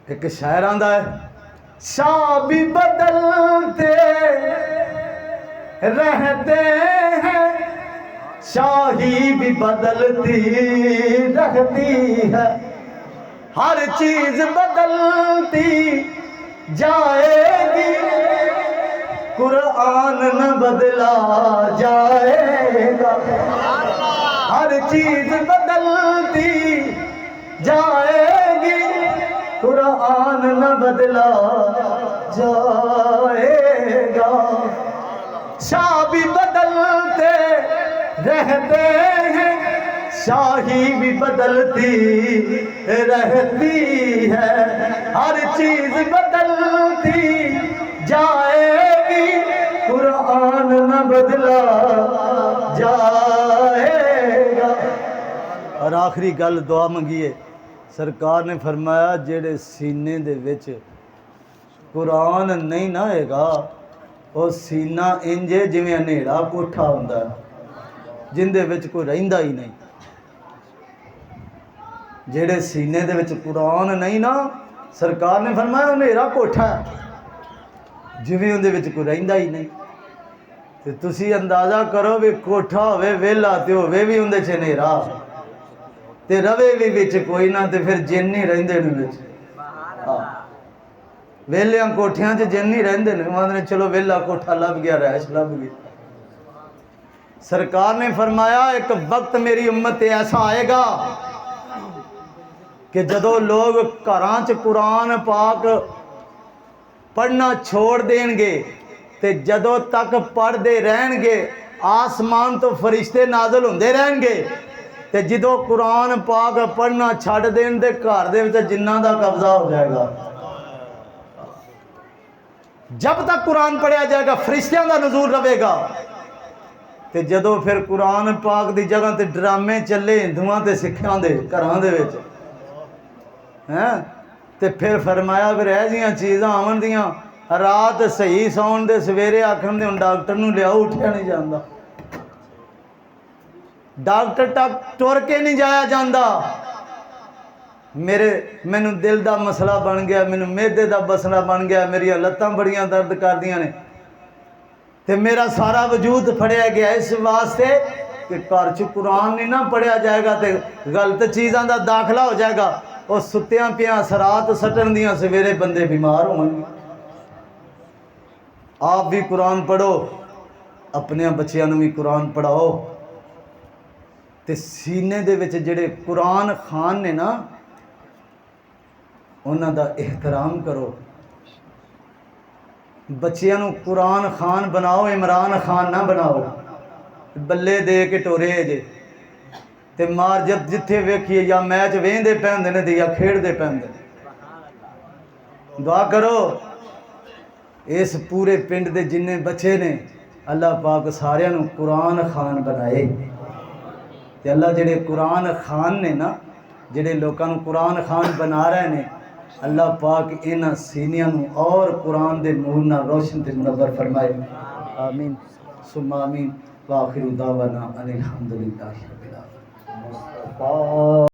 ایک شاعر آندا ہے، شاہ بھی بدلتے رہتے ہیں، شاہی بھی بدلتی رہتی ہے، ہر چیز بدلتی جائے گی، قرآن نہ بدلا جائے گا، ہر چیز بدلتی جائے گی، قرآن نہ بدلا جائے گا، شاہ بھی بدلتے رہتے ہیں، شاہی بھی بدلتی رہتی ہے، ہر چیز بدلتی جائے گی، قرآن نہ بدلا جائے گا۔ اور آخری گل دعا منگیے، سرکار نے فرمایا جڑے سینے دے وچ قرآن نہیں نہ ہوئے گا، وہ سینہ انجے جویں انیڑا کوٹھا ہوندا ہے جن دے وچ کوئی رہندا ہی نہیں۔ جڑے سینے دے وچ قرآن نہیں نا، سرکار نے فرمایا انیڑا کوٹھا ہے جویں اون دے وچ کوئی رہندا ہی نہیں۔ تے تسی اندازہ کرو بھی کوٹھا ہوئے ویلا تے ہوئے بھی اون دے چ انیڑا تے روے بھی وچ کوئی نہ، تے پھر جن نہیں رہندے نے وچ۔ ویلیاں کوٹھیاں چ جن نہیں رہندے نے، ماندے چلو ویلا کوٹھا لب گیا، رہائش لب گئی۔ سرکار نے فرمایا ایک وقت میری امت تے ایسا آئے گا کہ جدو لوگ گھراں چ قرآن پاک پڑھنا چھوڑ دین گے تے جدو تک پڑھ دے رہن گے آسمان تو فرشتے نازل ہوندے رہن گے، تے جدو قرآن پاک پڑھنا چھڑ دین دے گھر دے وچ جناں دا قبضہ ہو جائے گا۔ جب تک قرآن پڑھیا جائے گا فرشتیاں دا نزول رہے گا، تے جدو پھر قرآن پاک دی جگہ تے ڈرامے چلے ہندوؤں تے سکھاں دے گھراں دے وچ تے پھر فرمایا پھر ایسیاں چیزاں آون دیاں رات صحیح سون دے سویرے آکھن دے ڈاکٹر نوں لیاؤ اٹھیا نہیں جاندا، ڈاکٹر تک ٹر کے نہیں جایا جاندا، مینوں دل دا مسئلہ بن گیا، مینوں معدے دا مسئلہ بن گیا، میری لتاں بڑیاں درد کردیاں نے، تے میرا سارا وجود پھڑیا گیا اس واسطے کہ گھر چ قرآن نہیں نہ پڑھیا جائے گا تے غلط چیزاں دا داخلہ ہو جائے گا، اور ستیاں پیاں اثرات سٹن دیاں سویرے بندے بیمار ہوں گے۔ آپ بھی قرآن پڑھو، اپنے بچیاں نوں بھی قرآن پڑھاؤ، تے سینے دے وچ جڑے قرآن خان نے نا انہاں دا احترام کرو، بچیاں نوں قرآن خان بناؤ، عمران خان نہ بناؤ، بلے دے کے ٹورے جے تے مار جب جتھے ویکھیے یا میچ ویندے پہندے نے تے یا کھیڑ دے پہندے نے۔ دعا کرو اس پورے پنڈ دے جننے بچے نے اللہ پاک سارے نوں قرآن خان بنائے، تے اللہ جڑے قرآن خان نے نا، جڑے لوکاں نوں قرآن خان بنا رہے نے، اللہ پاک انہاں سینیاں نوں اور قرآن دے نور نال روشن تے منور فرمائے، آمین ثم آمین، وآخر دعوانا ان الحمدللہ رب العالمین۔